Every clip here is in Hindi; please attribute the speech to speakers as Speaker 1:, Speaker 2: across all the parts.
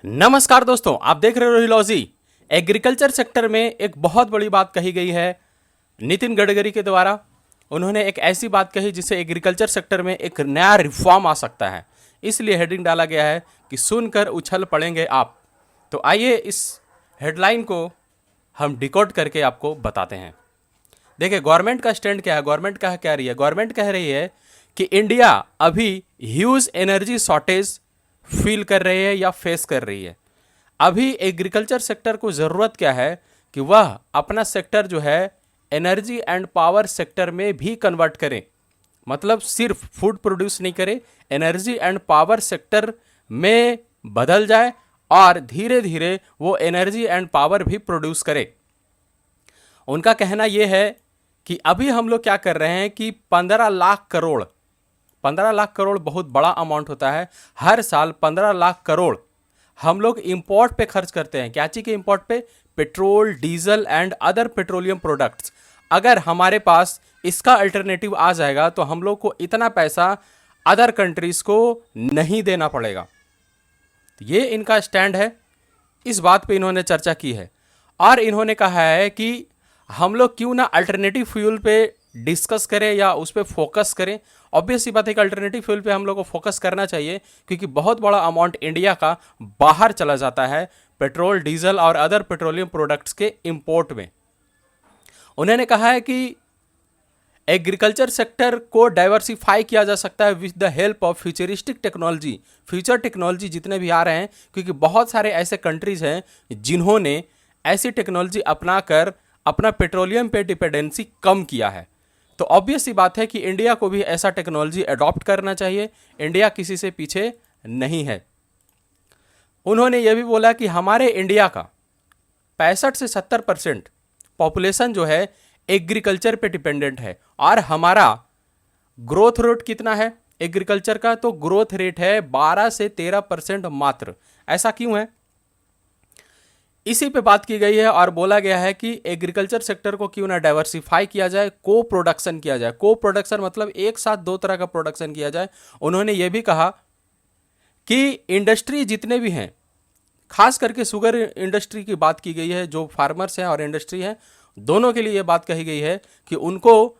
Speaker 1: नमस्कार दोस्तों, आप देख रहे हो रोहिलॉजी। एग्रीकल्चर सेक्टर में एक बहुत बड़ी बात कही गई है नितिन गडकरी के द्वारा। उन्होंने एक ऐसी बात कही जिससे एग्रीकल्चर सेक्टर में एक नया रिफॉर्म आ सकता है, इसलिए हेडिंग डाला गया है कि सुनकर उछल पड़ेंगे आप। तो आइए इस हेडलाइन को हम डिकोड करके आपको बताते हैं। देखिए, गवर्नमेंट का स्टैंड क्या है। गवर्नमेंट कह रही है, गवर्नमेंट कह रही है कि इंडिया अभी ह्यूज एनर्जी शॉर्टेज फील कर रही है या फेस कर रही है। अभी एग्रीकल्चर सेक्टर को ज़रूरत क्या है कि वह अपना सेक्टर जो है एनर्जी एंड पावर सेक्टर में भी कन्वर्ट करें। मतलब सिर्फ फूड प्रोड्यूस नहीं करे, एनर्जी एंड पावर सेक्टर में बदल जाए और धीरे धीरे वो एनर्जी एंड पावर भी प्रोड्यूस करे। उनका कहना यह है कि अभी हम लोग क्या कर रहे हैं कि 15 लाख करोड़ बहुत बड़ा अमाउंट होता है। हर साल 15 लाख करोड़ हम लोग इंपोर्ट पे खर्च करते हैं। क्या चीज़ के इंपोर्ट पे? Petrol, diesel and other petroleum products. अगर हमारे पास इसका अल्टरनेटिव आ जाएगा तो हम लोग को इतना पैसा अदर कंट्रीज को नहीं देना पड़ेगा। ये इनका स्टैंड है। इस बात पे इन्होंने चर्चा की है और इन्होंने कहा है कि हम लोग क्यों ना अल्टरनेटिव फ्यूल पे डिस्कस करें या उस पर फोकस करें। ऑब्वियस सी बात है कि अल्टरनेटिव फ्यूल पे हम लोग को फोकस करना चाहिए, क्योंकि बहुत बड़ा अमाउंट इंडिया का बाहर चला जाता है पेट्रोल, डीजल और अदर पेट्रोलियम प्रोडक्ट्स के इंपोर्ट में। उन्होंने कहा है कि एग्रीकल्चर सेक्टर को डाइवर्सिफाई किया जा सकता है with the help of futuristic technology. Future technology जितने भी आ रहे हैं, क्योंकि बहुत सारे ऐसे कंट्रीज हैं जिन्होंने ऐसी टेक्नोलॉजी अपनाकर अपना पेट्रोलियम पे डिपेंडेंसी कम किया है। तो ऑब्वियस सी बात है कि इंडिया को भी ऐसा टेक्नोलॉजी अडॉप्ट करना चाहिए। इंडिया किसी से पीछे नहीं है। उन्होंने यह भी बोला कि हमारे इंडिया का 65 से 70% पॉपुलेशन जो है एग्रीकल्चर पे डिपेंडेंट है और हमारा ग्रोथ रेट कितना है एग्रीकल्चर का? तो ग्रोथ रेट है 12 से 13% मात्र। ऐसा क्यों है? इसी पे बात की गई है और बोला गया है कि एग्रीकल्चर सेक्टर को क्यों ना डाइवर्सिफाई किया जाए, को प्रोडक्शन किया जाए। को प्रोडक्शन मतलब एक साथ दो तरह का प्रोडक्शन किया जाए। उन्होंने ये भी कहा कि इंडस्ट्री जितने भी हैं, खास करके शुगर इंडस्ट्री की बात की गई है, जो फार्मर्स हैं और इंडस्ट्री हैं, दोनों के लिए ये बात कही गई है कि उनको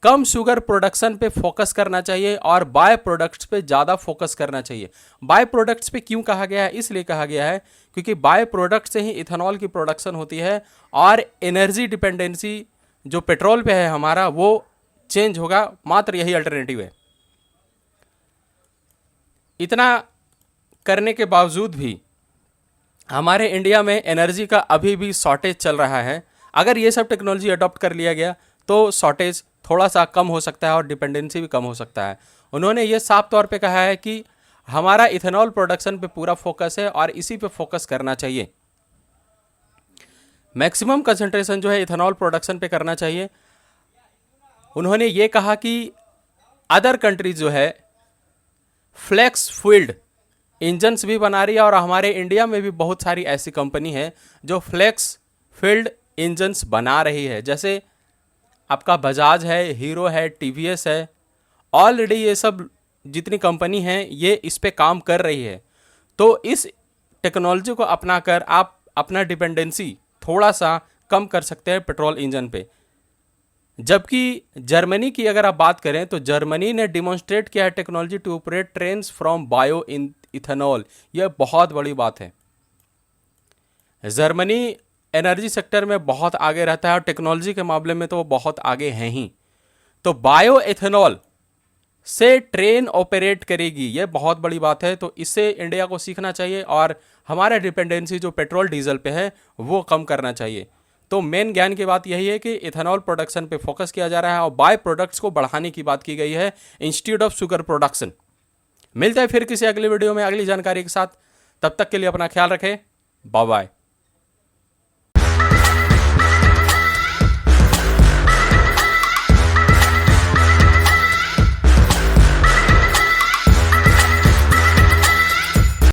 Speaker 1: कम शुगर प्रोडक्शन पे फोकस करना चाहिए और बाय प्रोडक्ट्स पे ज़्यादा फोकस करना चाहिए। बाय प्रोडक्ट्स पे क्यों कहा गया है? इसलिए कहा गया है क्योंकि बाय प्रोडक्ट से ही इथेनॉल की प्रोडक्शन होती है और एनर्जी डिपेंडेंसी जो पेट्रोल पे है हमारा, वो चेंज होगा। मात्र यही अल्टरनेटिव है। इतना करने के बावजूद भी हमारे इंडिया में एनर्जी का अभी भी शॉर्टेज चल रहा है। अगर ये सब टेक्नोलॉजी अडॉप्ट कर लिया गया तो शॉर्टेज थोड़ा सा कम हो सकता है और डिपेंडेंसी भी कम हो सकता है। उन्होंने ये साफ तौर पे कहा है कि हमारा इथेनॉल प्रोडक्शन पे पूरा फोकस है और इसी पे फोकस करना चाहिए। मैक्सिमम कंसंट्रेशन जो है इथेनॉल प्रोडक्शन पे करना चाहिए। उन्होंने ये कहा कि अदर कंट्रीज जो है फ्लेक्स फील्ड इंजन्स भी बना रही है और हमारे इंडिया में भी बहुत सारी ऐसी कंपनी है जो फ्लेक्स फील्ड इंजन्स बना रही है। जैसे आपका बजाज है, हीरो है, टीवीएस है। ऑलरेडी ये सब जितनी कंपनी हैं ये इस पे काम कर रही है। तो इस टेक्नोलॉजी को अपनाकर आप अपना डिपेंडेंसी थोड़ा सा कम कर सकते हैं पेट्रोल इंजन पे। जबकि जर्मनी की अगर आप बात करें तो जर्मनी ने डिमॉन्स्ट्रेट किया है technology to operate trains from bio ethanol. यह बहुत बड़ी बात है। जर्मनी एनर्जी सेक्टर में बहुत आगे रहता है और टेक्नोलॉजी के मामले में तो वो बहुत आगे हैं ही। तो बायो एथेनॉल से ट्रेन ऑपरेट करेगी, ये बहुत बड़ी बात है। तो इससे इंडिया को सीखना चाहिए और हमारा डिपेंडेंसी जो पेट्रोल डीजल पे है वो कम करना चाहिए। तो मेन ज्ञान की बात यही है कि इथेनॉल प्रोडक्शन पे फोकस किया जा रहा है और बाय प्रोडक्ट्स को बढ़ाने की बात की गई है इंस्टीट्यूट ऑफ शुगर प्रोडक्शन। मिलता है फिर किसी अगली वीडियो में अगली जानकारी के साथ। तब तक के लिए अपना ख्याल रखें। Bye bye.